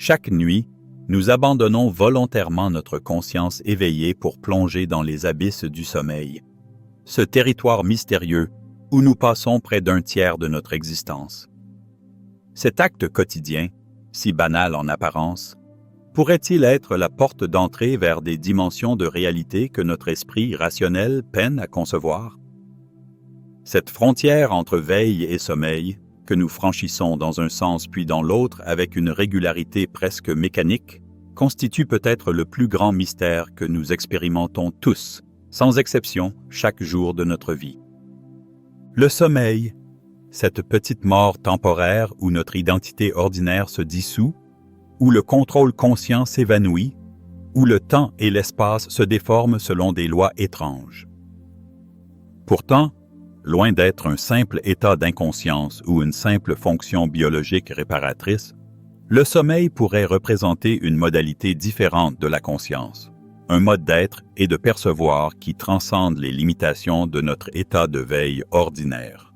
Chaque nuit, nous abandonnons volontairement notre conscience éveillée pour plonger dans les abysses du sommeil, ce territoire mystérieux où nous passons près d'un tiers de notre existence. Cet acte quotidien, si banal en apparence, pourrait-il être la porte d'entrée vers des dimensions de réalité que notre esprit rationnel peine à concevoir? Cette frontière entre veille et sommeil, que nous franchissons dans un sens puis dans l'autre avec une régularité presque mécanique, constitue peut-être le plus grand mystère que nous expérimentons tous, sans exception, chaque jour de notre vie. Le sommeil, cette petite mort temporaire où notre identité ordinaire se dissout, où le contrôle conscient s'évanouit, où le temps et l'espace se déforment selon des lois étranges. Pourtant, loin d'être un simple état d'inconscience ou une simple fonction biologique réparatrice, le sommeil pourrait représenter une modalité différente de la conscience, un mode d'être et de percevoir qui transcende les limitations de notre état de veille ordinaire.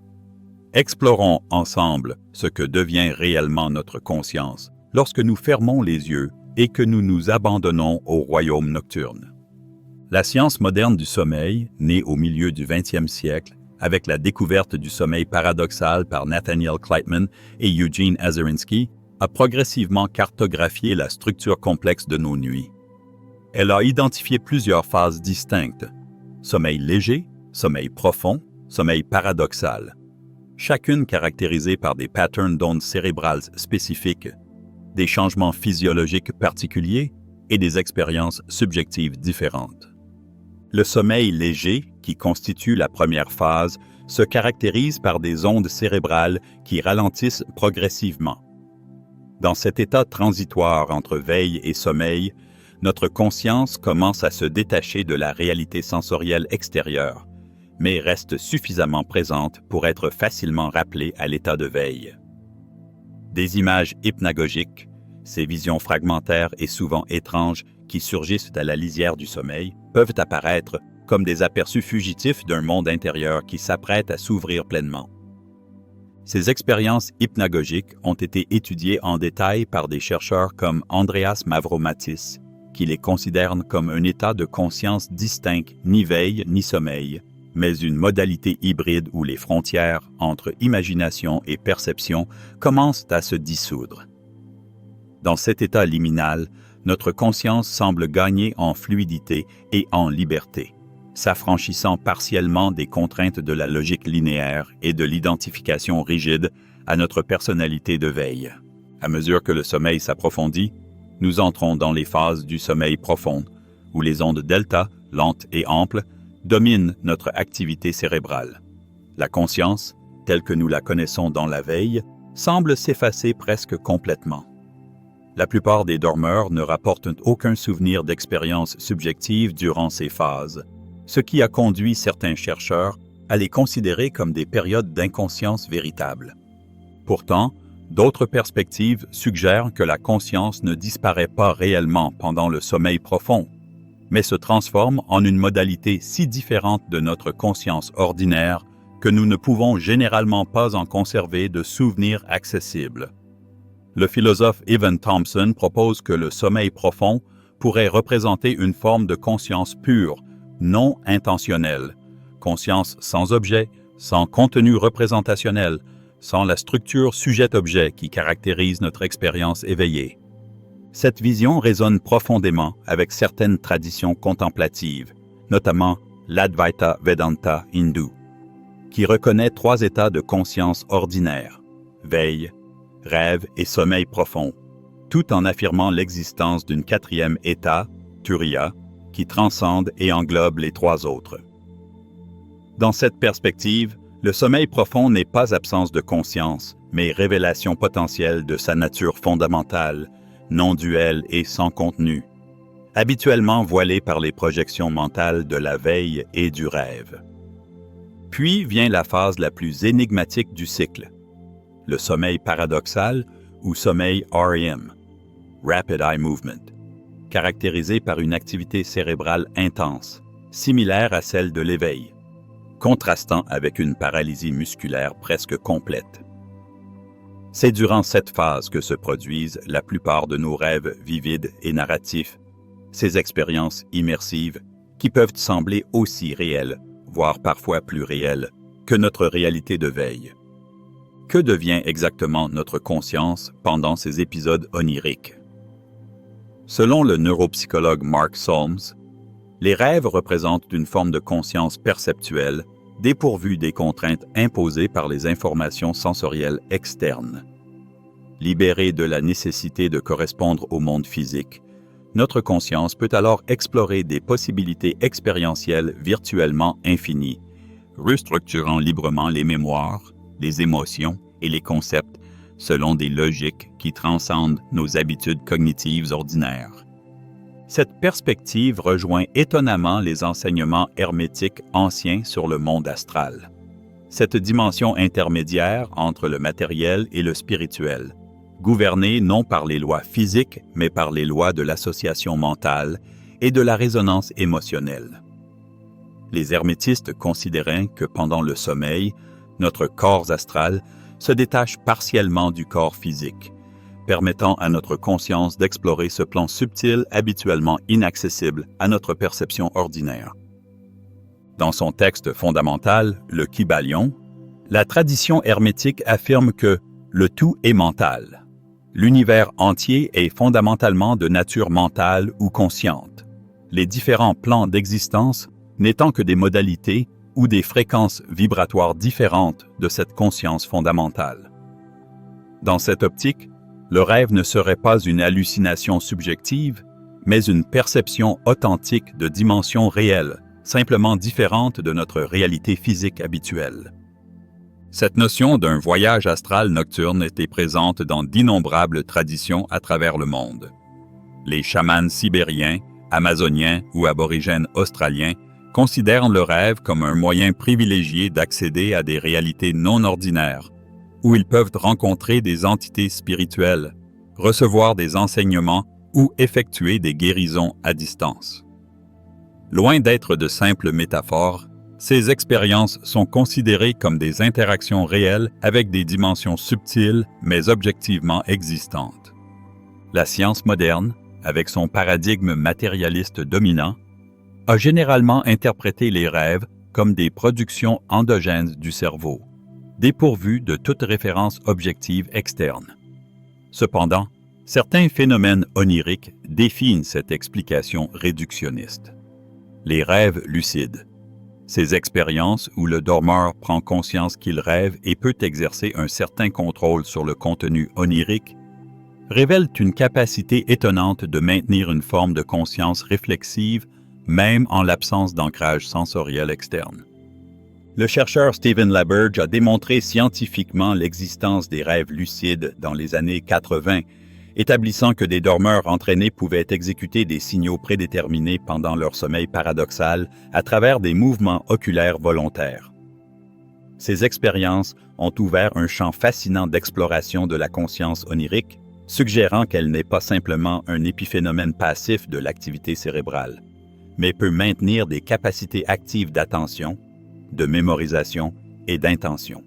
Explorons ensemble ce que devient réellement notre conscience lorsque nous fermons les yeux et que nous nous abandonnons au royaume nocturne. La science moderne du sommeil, née au milieu du 20e siècle, avec la découverte du sommeil paradoxal par Nathaniel Kleitman et Eugene Azarinsky, a progressivement cartographié la structure complexe de nos nuits. Elle a identifié plusieurs phases distinctes: sommeil léger, sommeil profond, sommeil paradoxal, chacune caractérisée par des patterns d'ondes cérébrales spécifiques, des changements physiologiques particuliers et des expériences subjectives différentes. Le sommeil léger, qui constitue la première phase, se caractérise par des ondes cérébrales qui ralentissent progressivement. Dans cet état transitoire entre veille et sommeil, notre conscience commence à se détacher de la réalité sensorielle extérieure, mais reste suffisamment présente pour être facilement rappelée à l'état de veille. Des images hypnagogiques, ces visions fragmentaires et souvent étranges qui surgissent à la lisière du sommeil, peuvent apparaître comme des aperçus fugitifs d'un monde intérieur qui s'apprête à s'ouvrir pleinement. Ces expériences hypnagogiques ont été étudiées en détail par des chercheurs comme Andreas Mavromatis, qui les considèrent comme un état de conscience distinct, ni veille ni sommeil, mais une modalité hybride où les frontières entre imagination et perception commencent à se dissoudre. Dans cet état liminal, notre conscience semble gagner en fluidité et en liberté, s'affranchissant partiellement des contraintes de la logique linéaire et de l'identification rigide à notre personnalité de veille. À mesure que le sommeil s'approfondit, nous entrons dans les phases du sommeil profond, où les ondes delta, lentes et amples, dominent notre activité cérébrale. La conscience, telle que nous la connaissons dans la veille, semble s'effacer presque complètement. La plupart des dormeurs ne rapportent aucun souvenir d'expérience subjective durant ces phases, ce qui a conduit certains chercheurs à les considérer comme des périodes d'inconscience véritable. Pourtant, d'autres perspectives suggèrent que la conscience ne disparaît pas réellement pendant le sommeil profond, mais se transforme en une modalité si différente de notre conscience ordinaire que nous ne pouvons généralement pas en conserver de souvenirs accessibles. Le philosophe Evan Thompson propose que le sommeil profond pourrait représenter une forme de conscience pure, non intentionnelle, conscience sans objet, sans contenu représentationnel, sans la structure sujet-objet qui caractérise notre expérience éveillée. Cette vision résonne profondément avec certaines traditions contemplatives, notamment l'Advaita Vedanta hindoue, qui reconnaît 3 états de conscience ordinaires: veille, rêve et sommeil profond, tout en affirmant l'existence d'une 4e état, Turiya, qui transcende et englobe les 3 autres. Dans cette perspective, le sommeil profond n'est pas absence de conscience, mais révélation potentielle de sa nature fondamentale, non duelle et sans contenu, habituellement voilée par les projections mentales de la veille et du rêve. Puis vient la phase la plus énigmatique du cycle, le sommeil paradoxal ou sommeil REM, Rapid Eye Movement, caractérisé par une activité cérébrale intense, similaire à celle de l'éveil, contrastant avec une paralysie musculaire presque complète. C'est durant cette phase que se produisent la plupart de nos rêves vivides et narratifs, ces expériences immersives qui peuvent sembler aussi réelles, voire parfois plus réelles, que notre réalité de veille. Que devient exactement notre conscience pendant ces épisodes oniriques? Selon le neuropsychologue Mark Solms, les rêves représentent une forme de conscience perceptuelle dépourvue des contraintes imposées par les informations sensorielles externes. Libérée de la nécessité de correspondre au monde physique, notre conscience peut alors explorer des possibilités expérientielles virtuellement infinies, restructurant librement les mémoires, les émotions et les concepts selon des logiques qui transcendent nos habitudes cognitives ordinaires. Cette perspective rejoint étonnamment les enseignements hermétiques anciens sur le monde astral. Cette dimension intermédiaire entre le matériel et le spirituel, gouvernée non par les lois physiques, mais par les lois de l'association mentale et de la résonance émotionnelle. Les hermétistes considéraient que pendant le sommeil, notre corps astral se détache partiellement du corps physique, permettant à notre conscience d'explorer ce plan subtil habituellement inaccessible à notre perception ordinaire. Dans son texte fondamental, le Kybalion, la tradition hermétique affirme que le tout est mental. L'univers entier est fondamentalement de nature mentale ou consciente, les différents plans d'existence n'étant que des modalités ou des fréquences vibratoires différentes de cette conscience fondamentale. Dans cette optique, le rêve ne serait pas une hallucination subjective, mais une perception authentique de dimensions réelles, simplement différentes de notre réalité physique habituelle. Cette notion d'un voyage astral nocturne était présente dans d'innombrables traditions à travers le monde. Les chamans sibériens, amazoniens ou aborigènes australiens considèrent le rêve comme un moyen privilégié d'accéder à des réalités non ordinaires, où ils peuvent rencontrer des entités spirituelles, recevoir des enseignements ou effectuer des guérisons à distance. Loin d'être de simples métaphores, ces expériences sont considérées comme des interactions réelles avec des dimensions subtiles mais objectivement existantes. La science moderne, avec son paradigme matérialiste dominant, a généralement interprété les rêves comme des productions endogènes du cerveau, dépourvues de toute référence objective externe. Cependant, certains phénomènes oniriques défient cette explication réductionniste. Les rêves lucides. Ces expériences où le dormeur prend conscience qu'il rêve et peut exercer un certain contrôle sur le contenu onirique, révèlent une capacité étonnante de maintenir une forme de conscience réflexive même en l'absence d'ancrage sensoriel externe. Le chercheur Stephen LaBerge a démontré scientifiquement l'existence des rêves lucides dans les années 80, établissant que des dormeurs entraînés pouvaient exécuter des signaux prédéterminés pendant leur sommeil paradoxal à travers des mouvements oculaires volontaires. Ces expériences ont ouvert un champ fascinant d'exploration de la conscience onirique, suggérant qu'elle n'est pas simplement un épiphénomène passif de l'activité cérébrale, mais peut maintenir des capacités actives d'attention, de mémorisation et d'intention.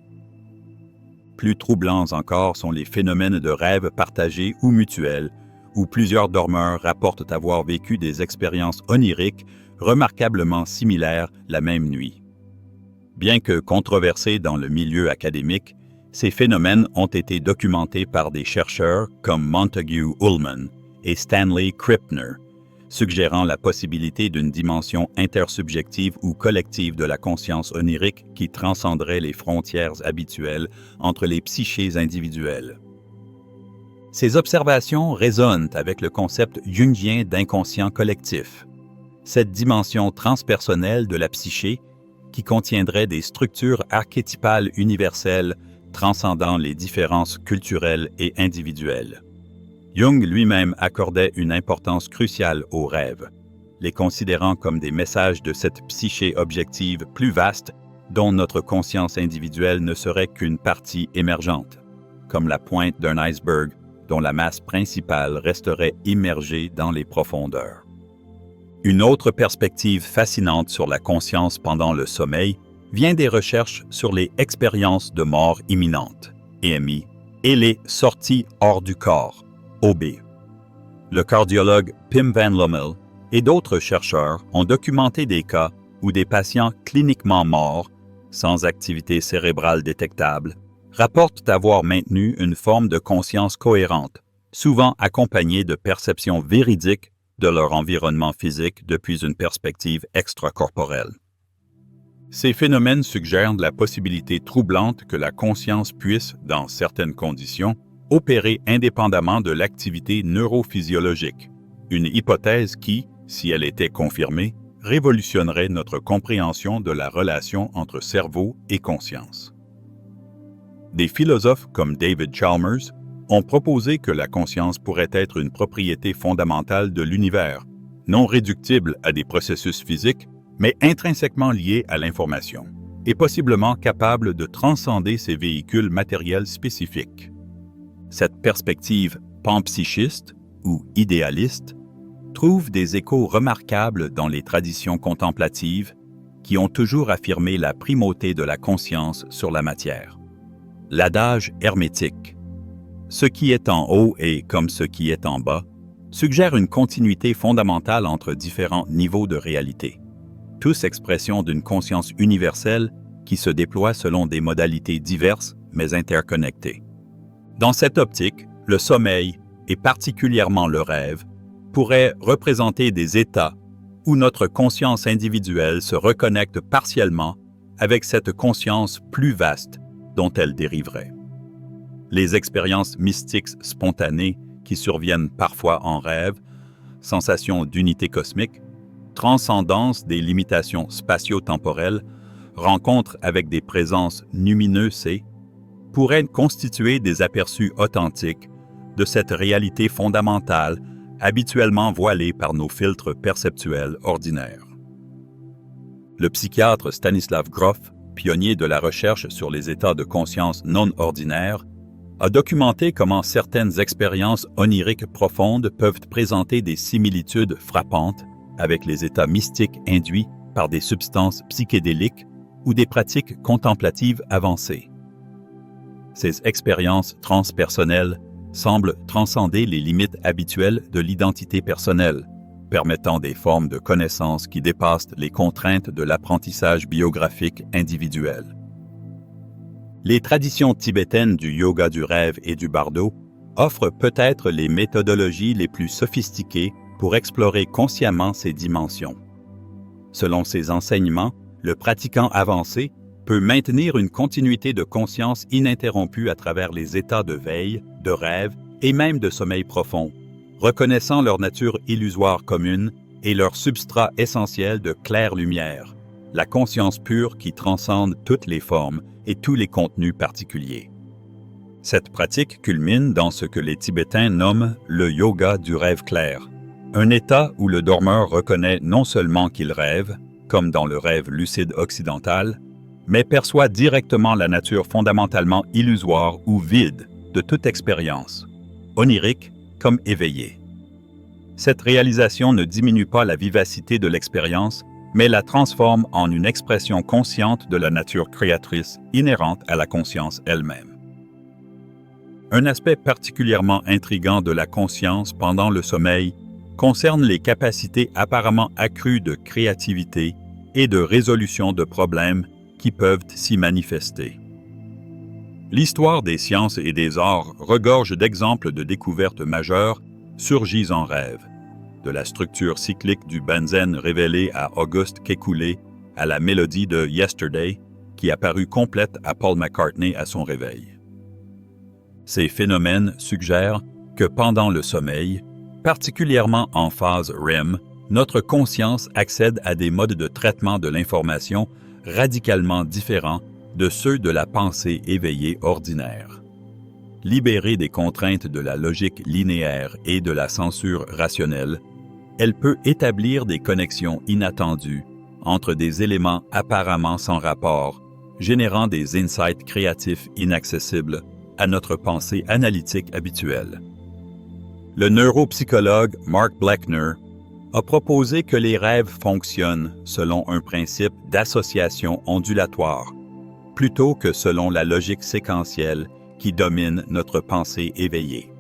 Plus troublants encore sont les phénomènes de rêves partagés ou mutuels, où plusieurs dormeurs rapportent avoir vécu des expériences oniriques remarquablement similaires la même nuit. Bien que controversés dans le milieu académique, ces phénomènes ont été documentés par des chercheurs comme Montague Ullman et Stanley Krippner, suggérant la possibilité d'une dimension intersubjective ou collective de la conscience onirique qui transcenderait les frontières habituelles entre les psychés individuelles. Ces observations résonnent avec le concept jungien d'inconscient collectif, cette dimension transpersonnelle de la psyché qui contiendrait des structures archétypales universelles transcendant les différences culturelles et individuelles. Jung lui-même accordait une importance cruciale aux rêves, les considérant comme des messages de cette psyché objective plus vaste dont notre conscience individuelle ne serait qu'une partie émergente, comme la pointe d'un iceberg dont la masse principale resterait immergée dans les profondeurs. Une autre perspective fascinante sur la conscience pendant le sommeil vient des recherches sur les expériences de mort imminente, EMI, et les sorties hors du corps, OB. Le cardiologue Pim Van Lommel et d'autres chercheurs ont documenté des cas où des patients cliniquement morts, sans activité cérébrale détectable, rapportent avoir maintenu une forme de conscience cohérente, souvent accompagnée de perceptions véridiques de leur environnement physique depuis une perspective extracorporelle. Ces phénomènes suggèrent la possibilité troublante que la conscience puisse, dans certaines conditions, opérer indépendamment de l'activité neurophysiologique, une hypothèse qui, si elle était confirmée, révolutionnerait notre compréhension de la relation entre cerveau et conscience. Des philosophes comme David Chalmers ont proposé que la conscience pourrait être une propriété fondamentale de l'univers, non réductible à des processus physiques, mais intrinsèquement liée à l'information, et possiblement capable de transcender ces véhicules matériels spécifiques. Cette perspective panpsychiste ou idéaliste trouve des échos remarquables dans les traditions contemplatives qui ont toujours affirmé la primauté de la conscience sur la matière. L'adage hermétique « ce qui est en haut est comme ce qui est en bas » suggère une continuité fondamentale entre différents niveaux de réalité, tous expressions d'une conscience universelle qui se déploie selon des modalités diverses mais interconnectées. Dans cette optique, le sommeil, et particulièrement le rêve, pourrait représenter des états où notre conscience individuelle se reconnecte partiellement avec cette conscience plus vaste dont elle dériverait. Les expériences mystiques spontanées qui surviennent parfois en rêve, sensation d'unité cosmique, transcendance des limitations spatio-temporelles, rencontres avec des présences lumineuses pourraient constituer des aperçus authentiques de cette réalité fondamentale habituellement voilée par nos filtres perceptuels ordinaires. Le psychiatre Stanislav Grof, pionnier de la recherche sur les états de conscience non ordinaires, a documenté comment certaines expériences oniriques profondes peuvent présenter des similitudes frappantes avec les états mystiques induits par des substances psychédéliques ou des pratiques contemplatives avancées. Ces expériences transpersonnelles semblent transcender les limites habituelles de l'identité personnelle, permettant des formes de connaissance qui dépassent les contraintes de l'apprentissage biographique individuel. Les traditions tibétaines du yoga du rêve et du bardo offrent peut-être les méthodologies les plus sophistiquées pour explorer consciemment ces dimensions. Selon ces enseignements, le pratiquant avancé peut maintenir une continuité de conscience ininterrompue à travers les états de veille, de rêve et même de sommeil profond, reconnaissant leur nature illusoire commune et leur substrat essentiel de claire lumière, la conscience pure qui transcende toutes les formes et tous les contenus particuliers. Cette pratique culmine dans ce que les Tibétains nomment le yoga du rêve clair, un état où le dormeur reconnaît non seulement qu'il rêve, comme dans le rêve lucide occidental, mais perçoit directement la nature fondamentalement illusoire ou vide de toute expérience, onirique comme éveillée. Cette réalisation ne diminue pas la vivacité de l'expérience, mais la transforme en une expression consciente de la nature créatrice inhérente à la conscience elle-même. Un aspect particulièrement intrigant de la conscience pendant le sommeil concerne les capacités apparemment accrues de créativité et de résolution de problèmes qui peuvent s'y manifester. L'histoire des sciences et des arts regorge d'exemples de découvertes majeures surgies en rêve, de la structure cyclique du benzène révélée à Auguste Kekulé à la mélodie de Yesterday, qui apparut complète à Paul McCartney à son réveil. Ces phénomènes suggèrent que pendant le sommeil, particulièrement en phase REM, notre conscience accède à des modes de traitement de l'information radicalement différents de ceux de la pensée éveillée ordinaire. Libérée des contraintes de la logique linéaire et de la censure rationnelle, elle peut établir des connexions inattendues entre des éléments apparemment sans rapport, générant des insights créatifs inaccessibles à notre pensée analytique habituelle. Le neuropsychologue Mark Bleckner a proposé que les rêves fonctionnent selon un principe d'association ondulatoire, plutôt que selon la logique séquentielle qui domine notre pensée éveillée.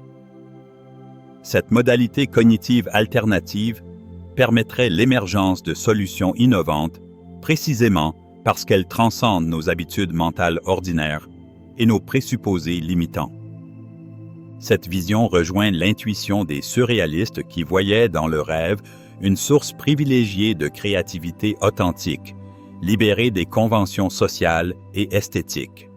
Cette modalité cognitive alternative permettrait l'émergence de solutions innovantes précisément parce qu'elle transcende nos habitudes mentales ordinaires et nos présupposés limitants. Cette vision rejoint l'intuition des surréalistes qui voyaient dans le rêve une source privilégiée de créativité authentique, libérée des conventions sociales et esthétiques.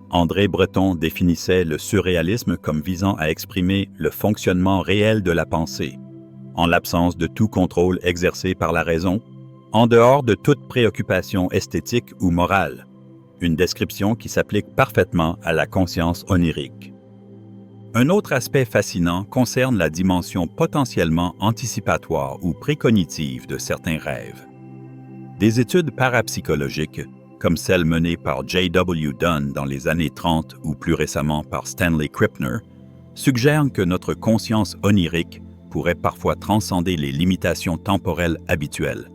André Breton définissait le surréalisme comme visant à exprimer le fonctionnement réel de la pensée, en l'absence de tout contrôle exercé par la raison, en dehors de toute préoccupation esthétique ou morale, une description qui s'applique parfaitement à la conscience onirique. Un autre aspect fascinant concerne la dimension potentiellement anticipatoire ou précognitive de certains rêves. Des études parapsychologiques, comme celle menée par J.W. Dunn dans les années 30 ou plus récemment par Stanley Krippner, suggèrent que notre conscience onirique pourrait parfois transcender les limitations temporelles habituelles,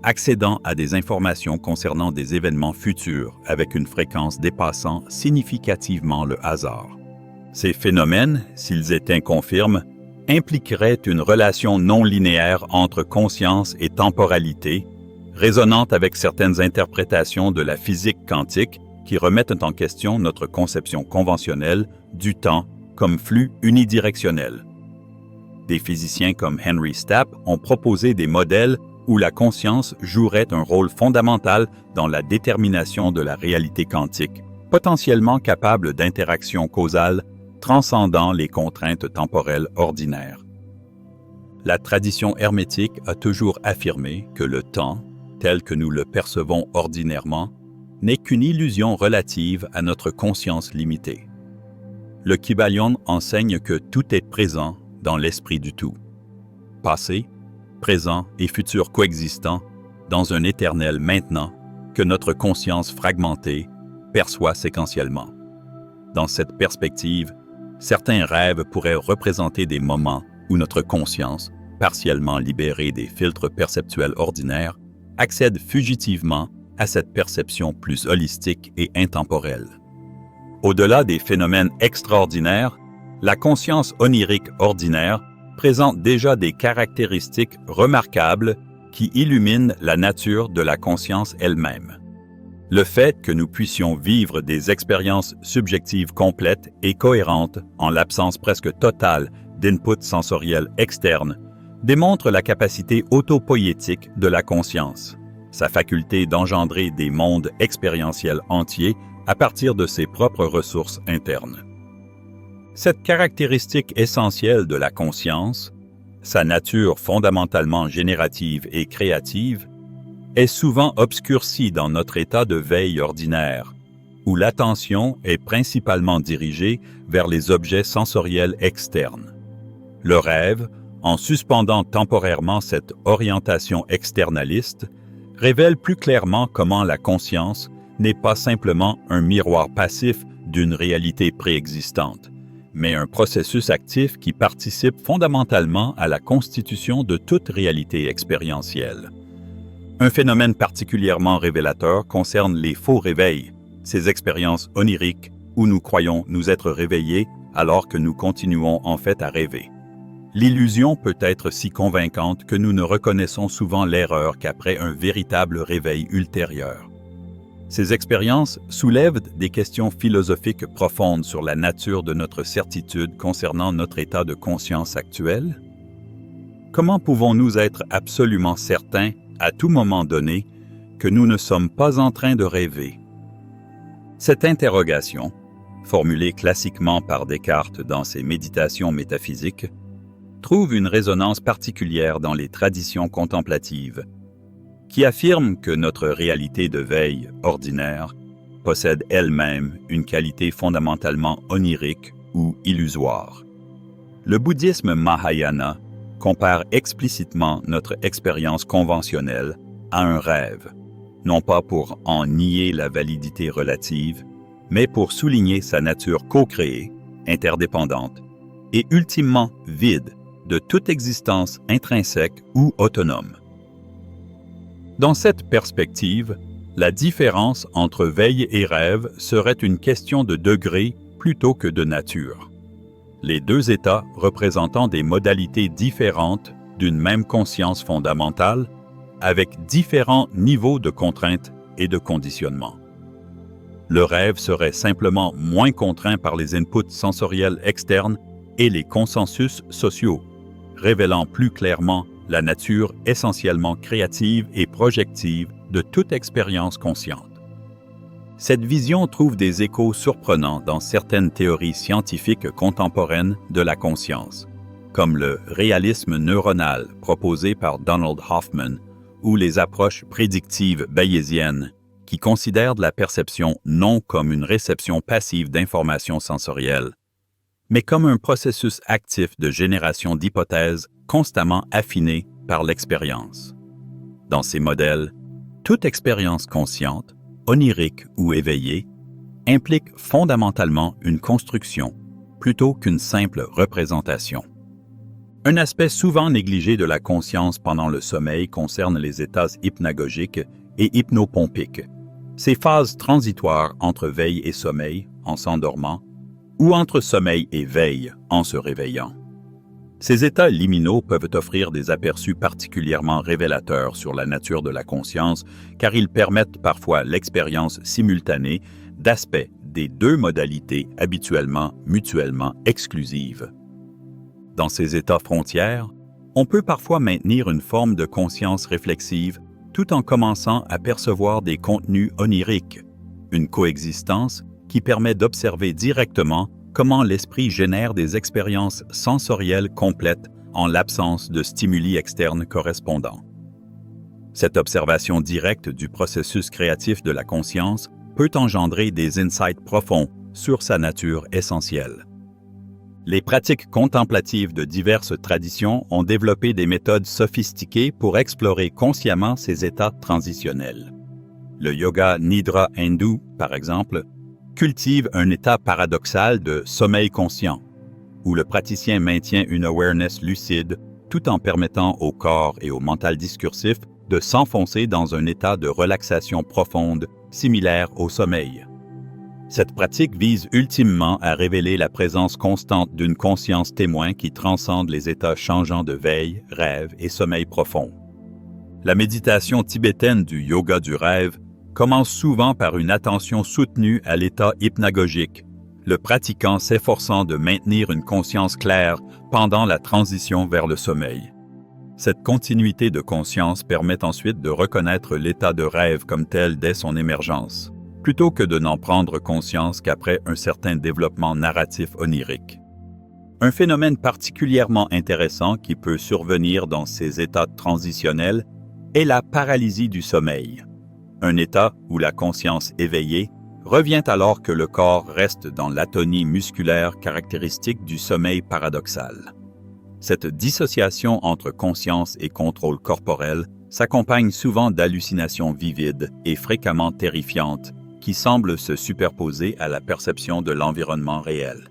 accédant à des informations concernant des événements futurs avec une fréquence dépassant significativement le hasard. Ces phénomènes, s'ils étaient confirmes, impliqueraient une relation non linéaire entre conscience et temporalité, résonnante avec certaines interprétations de la physique quantique qui remettent en question notre conception conventionnelle du temps comme flux unidirectionnel. Des physiciens comme Henry Stapp ont proposé des modèles où la conscience jouerait un rôle fondamental dans la détermination de la réalité quantique, potentiellement capable d'interactions causales transcendant les contraintes temporelles ordinaires. La tradition hermétique a toujours affirmé que le temps, tel que nous le percevons ordinairement, n'est qu'une illusion relative à notre conscience limitée. Le Kybalion enseigne que tout est présent dans l'esprit du tout. Passé, présent et futur coexistant dans un éternel maintenant que notre conscience fragmentée perçoit séquentiellement. Dans cette perspective, certains rêves pourraient représenter des moments où notre conscience, partiellement libérée des filtres perceptuels ordinaires, accède fugitivement à cette perception plus holistique et intemporelle. Au-delà des phénomènes extraordinaires, la conscience onirique ordinaire présente déjà des caractéristiques remarquables qui illuminent la nature de la conscience elle-même. Le fait que nous puissions vivre des expériences subjectives complètes et cohérentes en l'absence presque totale d'input sensoriel externe démontre la capacité autopoïétique de la conscience, sa faculté d'engendrer des mondes expérientiels entiers à partir de ses propres ressources internes. Cette caractéristique essentielle de la conscience, sa nature fondamentalement générative et créative, est souvent obscurcie dans notre état de veille ordinaire, où l'attention est principalement dirigée vers les objets sensoriels externes. Le rêve, en suspendant temporairement cette orientation externaliste, révèle plus clairement comment la conscience n'est pas simplement un miroir passif d'une réalité préexistante, mais un processus actif qui participe fondamentalement à la constitution de toute réalité expérientielle. Un phénomène particulièrement révélateur concerne les faux réveils, ces expériences oniriques où nous croyons nous être réveillés alors que nous continuons en fait à rêver. L'illusion peut être si convaincante que nous ne reconnaissons souvent l'erreur qu'après un véritable réveil ultérieur. Ces expériences soulèvent des questions philosophiques profondes sur la nature de notre certitude concernant notre état de conscience actuel. Comment pouvons-nous être absolument certains, à tout moment donné, que nous ne sommes pas en train de rêver? Cette interrogation, formulée classiquement par Descartes dans ses méditations métaphysiques, trouve une résonance particulière dans les traditions contemplatives, qui affirment que notre réalité de veille ordinaire possède elle-même une qualité fondamentalement onirique ou illusoire. Le bouddhisme Mahayana compare explicitement notre expérience conventionnelle à un rêve, non pas pour en nier la validité relative, mais pour souligner sa nature co-créée, interdépendante et ultimement vide de toute existence intrinsèque ou autonome. Dans cette perspective, la différence entre veille et rêve serait une question de degré plutôt que de nature. Les deux états représentant des modalités différentes d'une même conscience fondamentale, avec différents niveaux de contraintes et de conditionnement. Le rêve serait simplement moins contraint par les inputs sensoriels externes et les consensus sociaux, révélant plus clairement la nature essentiellement créative et projective de toute expérience consciente. Cette vision trouve des échos surprenants dans certaines théories scientifiques contemporaines de la conscience, comme le réalisme neuronal proposé par Donald Hoffman ou les approches prédictives bayésiennes qui considèrent la perception non comme une réception passive d'informations sensorielles, mais comme un processus actif de génération d'hypothèses constamment affinées par l'expérience. Dans ces modèles, toute expérience consciente, onirique ou éveillée, implique fondamentalement une construction plutôt qu'une simple représentation. Un aspect souvent négligé de la conscience pendant le sommeil concerne les états hypnagogiques et hypnopompiques, ces phases transitoires entre veille et sommeil en s'endormant ou entre sommeil et veille en se réveillant. Ces états liminaux peuvent offrir des aperçus particulièrement révélateurs sur la nature de la conscience car ils permettent parfois l'expérience simultanée d'aspects des deux modalités habituellement mutuellement exclusives. Dans ces états frontières, on peut parfois maintenir une forme de conscience réflexive tout en commençant à percevoir des contenus oniriques, une coexistence qui permet d'observer directement comment l'esprit génère des expériences sensorielles complètes en l'absence de stimuli externes correspondants. Cette observation directe du processus créatif de la conscience peut engendrer des insights profonds sur sa nature essentielle. Les pratiques contemplatives de diverses traditions ont développé des méthodes sophistiquées pour explorer consciemment ces états transitionnels. Le yoga nidra hindou, par exemple, cultive un état paradoxal de sommeil conscient, où le praticien maintient une awareness lucide tout en permettant au corps et au mental discursif de s'enfoncer dans un état de relaxation profonde similaire au sommeil. Cette pratique vise ultimement à révéler la présence constante d'une conscience témoin qui transcende les états changeants de veille, rêve et sommeil profond. La méditation tibétaine du yoga du rêve commence souvent par une attention soutenue à l'état hypnagogique, le pratiquant s'efforçant de maintenir une conscience claire pendant la transition vers le sommeil. Cette continuité de conscience permet ensuite de reconnaître l'état de rêve comme tel dès son émergence, plutôt que de n'en prendre conscience qu'après un certain développement narratif onirique. Un phénomène particulièrement intéressant qui peut survenir dans ces états transitionnels est la paralysie du sommeil, un état où la conscience éveillée revient alors que le corps reste dans l'atonie musculaire caractéristique du sommeil paradoxal. Cette dissociation entre conscience et contrôle corporel s'accompagne souvent d'hallucinations vivides et fréquemment terrifiantes qui semblent se superposer à la perception de l'environnement réel.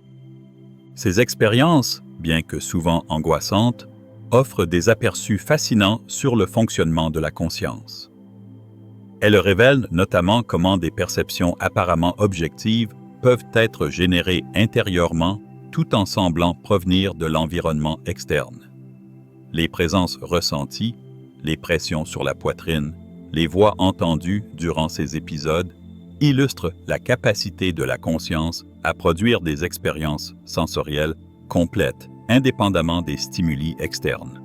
Ces expériences, bien que souvent angoissantes, offrent des aperçus fascinants sur le fonctionnement de la conscience. Elles révèlent notamment comment des perceptions apparemment objectives peuvent être générées intérieurement tout en semblant provenir de l'environnement externe. Les présences ressenties, les pressions sur la poitrine, les voix entendues durant ces épisodes illustrent la capacité de la conscience à produire des expériences sensorielles complètes, indépendamment des stimuli externes.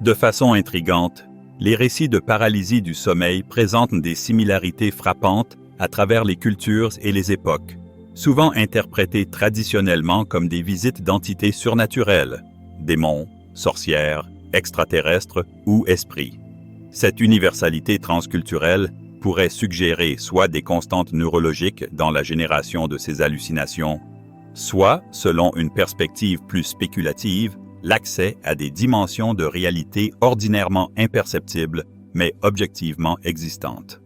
De façon intrigante, les récits de paralysie du sommeil présentent des similarités frappantes à travers les cultures et les époques, souvent interprétées traditionnellement comme des visites d'entités surnaturelles, démons, sorcières, extraterrestres ou esprits. Cette universalité transculturelle pourrait suggérer soit des constantes neurologiques dans la génération de ces hallucinations, soit, selon une perspective plus spéculative, l'accès à des dimensions de réalité ordinairement imperceptibles, mais objectivement existantes.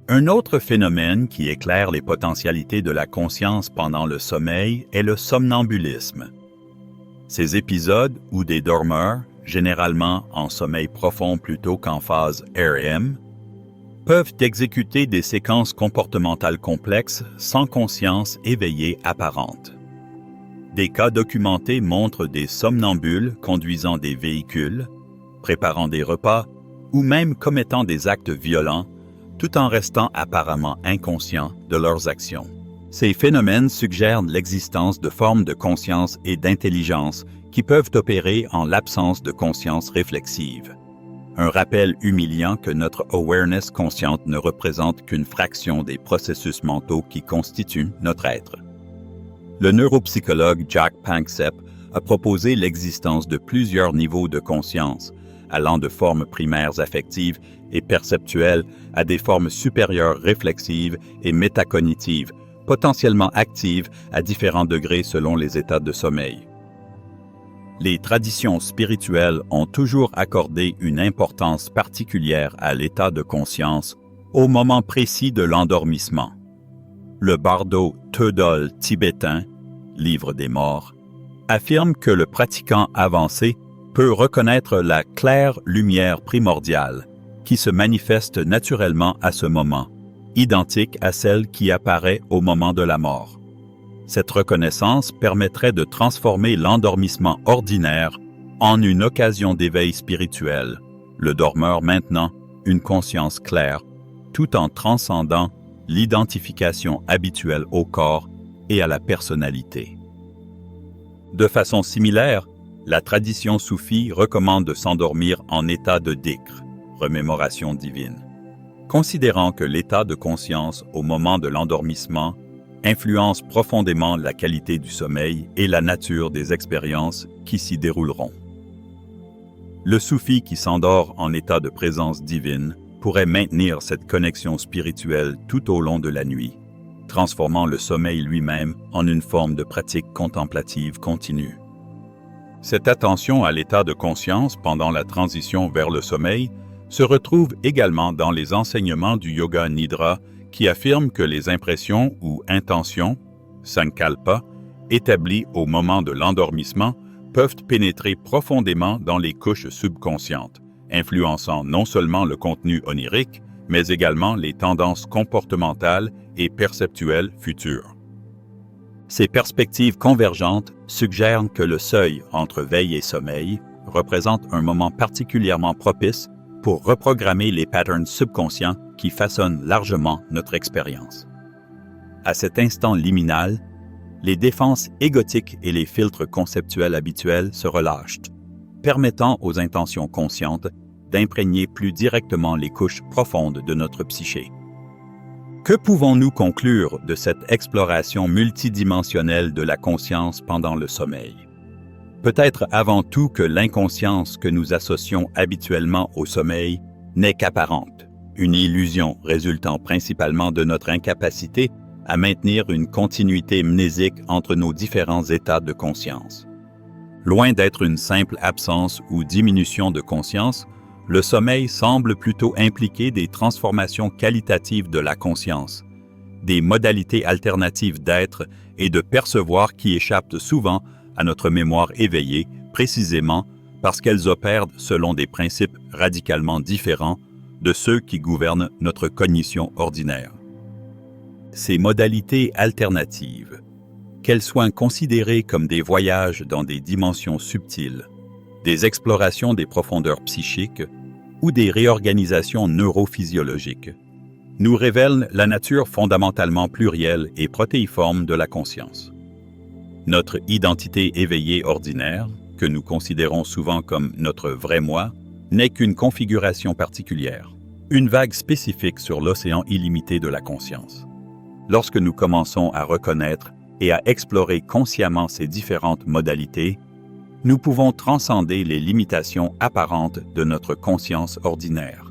Un autre phénomène qui éclaire les potentialités de la conscience pendant le sommeil est le somnambulisme. Ces épisodes où des dormeurs, généralement en sommeil profond plutôt qu'en phase REM, peuvent exécuter des séquences comportementales complexes sans conscience éveillée apparente. Des cas documentés montrent des somnambules conduisant des véhicules, préparant des repas ou même commettant des actes violents tout en restant apparemment inconscients de leurs actions. Ces phénomènes suggèrent l'existence de formes de conscience et d'intelligence qui peuvent opérer en l'absence de conscience réflexive. Un rappel humiliant que notre awareness consciente ne représente qu'une fraction des processus mentaux qui constituent notre être. Le neuropsychologue Jack Panksepp a proposé l'existence de plusieurs niveaux de conscience, allant de formes primaires affectives et perceptuelles à des formes supérieures réflexives et métacognitives, potentiellement actives à différents degrés selon les états de sommeil. Les traditions spirituelles ont toujours accordé une importance particulière à l'état de conscience au moment précis de l'endormissement. Le bardo Tödol tibétain, Livre des morts, affirme que le pratiquant avancé peut reconnaître la claire lumière primordiale qui se manifeste naturellement à ce moment, identique à celle qui apparaît au moment de la mort. Cette reconnaissance permettrait de transformer l'endormissement ordinaire en une occasion d'éveil spirituel, le dormeur maintenant une conscience claire, tout en transcendant l'identification habituelle au corps et à la personnalité. De façon similaire, la tradition soufie recommande de s'endormir en état de dhikr, remémoration divine, considérant que l'état de conscience au moment de l'endormissement influence profondément la qualité du sommeil et la nature des expériences qui s'y dérouleront. Le soufi qui s'endort en état de présence divine pourrait maintenir cette connexion spirituelle tout au long de la nuit, transformant le sommeil lui-même en une forme de pratique contemplative continue. Cette attention à l'état de conscience pendant la transition vers le sommeil se retrouve également dans les enseignements du yoga nidra qui affirment que les impressions ou intentions, sankalpa, établies au moment de l'endormissement peuvent pénétrer profondément dans les couches subconscientes, influençant non seulement le contenu onirique, mais également les tendances comportementales et perceptuelles futures. Ces perspectives convergentes suggèrent que le seuil entre veille et sommeil représente un moment particulièrement propice pour reprogrammer les patterns subconscients qui façonnent largement notre expérience. À cet instant liminal, les défenses égotiques et les filtres conceptuels habituels se relâchent, permettant aux intentions conscientes d'imprégner plus directement les couches profondes de notre psyché. Que pouvons-nous conclure de cette exploration multidimensionnelle de la conscience pendant le sommeil? Peut-être avant tout que l'inconscience que nous associons habituellement au sommeil n'est qu'apparente, une illusion résultant principalement de notre incapacité à maintenir une continuité mnésique entre nos différents états de conscience. Loin d'être une simple absence ou diminution de conscience, le sommeil semble plutôt impliquer des transformations qualitatives de la conscience, des modalités alternatives d'être et de percevoir qui échappent souvent à notre mémoire éveillée, précisément parce qu'elles opèrent selon des principes radicalement différents de ceux qui gouvernent notre cognition ordinaire. Ces modalités alternatives, qu'elles soient considérées comme des voyages dans des dimensions subtiles, des explorations des profondeurs psychiques ou des réorganisations neurophysiologiques, nous révèlent la nature fondamentalement plurielle et protéiforme de la conscience. Notre identité éveillée ordinaire, que nous considérons souvent comme notre vrai moi, n'est qu'une configuration particulière, une vague spécifique sur l'océan illimité de la conscience. Lorsque nous commençons à reconnaître et à explorer consciemment ces différentes modalités, nous pouvons transcender les limitations apparentes de notre conscience ordinaire.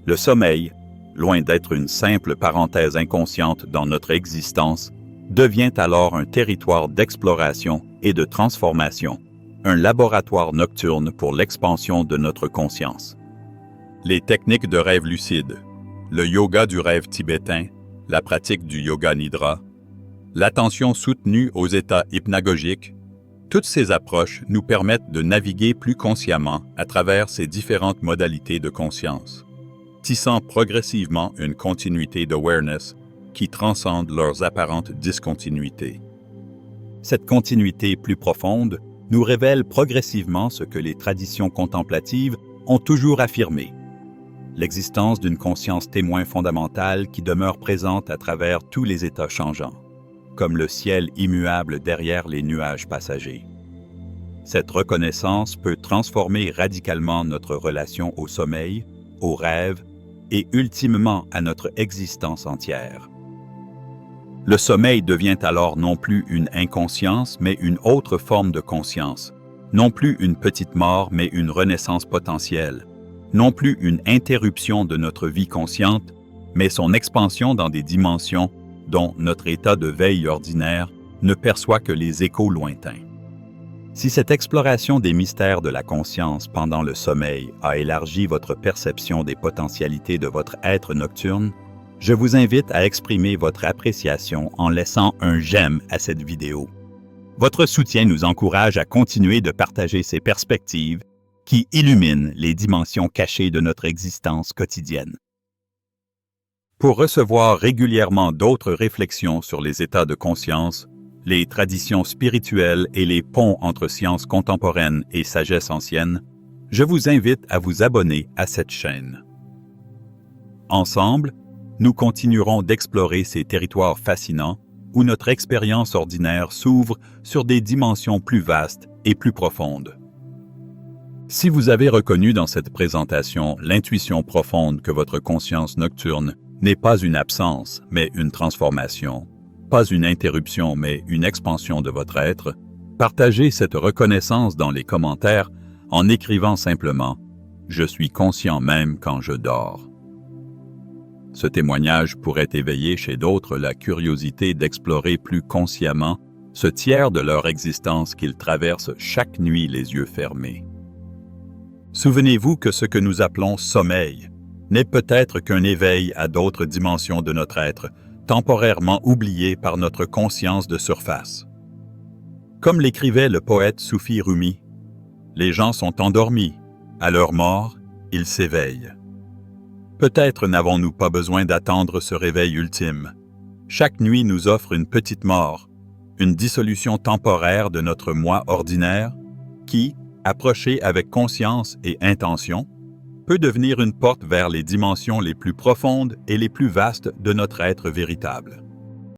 Le sommeil, loin d'être une simple parenthèse inconsciente dans notre existence, devient alors un territoire d'exploration et de transformation, un laboratoire nocturne pour l'expansion de notre conscience. Les techniques de rêve lucide, le yoga du rêve tibétain, la pratique du yoga nidra, l'attention soutenue aux états hypnagogiques, toutes ces approches nous permettent de naviguer plus consciemment à travers ces différentes modalités de conscience. tissant progressivement une continuité d'awareness qui transcende leurs apparentes discontinuités. Cette continuité plus profonde nous révèle progressivement ce que les traditions contemplatives ont toujours affirmé: l'existence d'une conscience témoin fondamentale qui demeure présente à travers tous les états changeants, comme le ciel immuable derrière les nuages passagers. Cette reconnaissance peut transformer radicalement notre relation au sommeil, aux rêves et ultimement à notre existence entière. Le sommeil devient alors non plus une inconscience, mais une autre forme de conscience, non plus une petite mort, mais une renaissance potentielle, non plus une interruption de notre vie consciente, mais son expansion dans des dimensions dont notre état de veille ordinaire ne perçoit que les échos lointains. Si cette exploration des mystères de la conscience pendant le sommeil a élargi votre perception des potentialités de votre être nocturne, je vous invite à exprimer votre appréciation en laissant un j'aime à cette vidéo. Votre soutien nous encourage à continuer de partager ces perspectives qui illuminent les dimensions cachées de notre existence quotidienne. Pour recevoir régulièrement d'autres réflexions sur les états de conscience, les traditions spirituelles et les ponts entre sciences contemporaines et sagesse ancienne, je vous invite à vous abonner à cette chaîne. Ensemble, nous continuerons d'explorer ces territoires fascinants où notre expérience ordinaire s'ouvre sur des dimensions plus vastes et plus profondes. Si vous avez reconnu dans cette présentation l'intuition profonde que votre conscience nocturne n'est pas une absence, mais une transformation, pas une interruption, mais une expansion de votre être, partagez cette reconnaissance dans les commentaires en écrivant simplement « Je suis conscient même quand je dors ». Ce témoignage pourrait éveiller chez d'autres la curiosité d'explorer plus consciemment ce tiers de leur existence qu'ils traversent chaque nuit les yeux fermés. Souvenez-vous que ce que nous appelons sommeil n'est peut-être qu'un éveil à d'autres dimensions de notre être, temporairement oublié par notre conscience de surface. Comme l'écrivait le poète soufi Rumi, « Les gens sont endormis, à leur mort, ils s'éveillent ». Peut-être n'avons-nous pas besoin d'attendre ce réveil ultime. Chaque nuit nous offre une petite mort, une dissolution temporaire de notre moi ordinaire qui, approchée avec conscience et intention, peut devenir une porte vers les dimensions les plus profondes et les plus vastes de notre être véritable.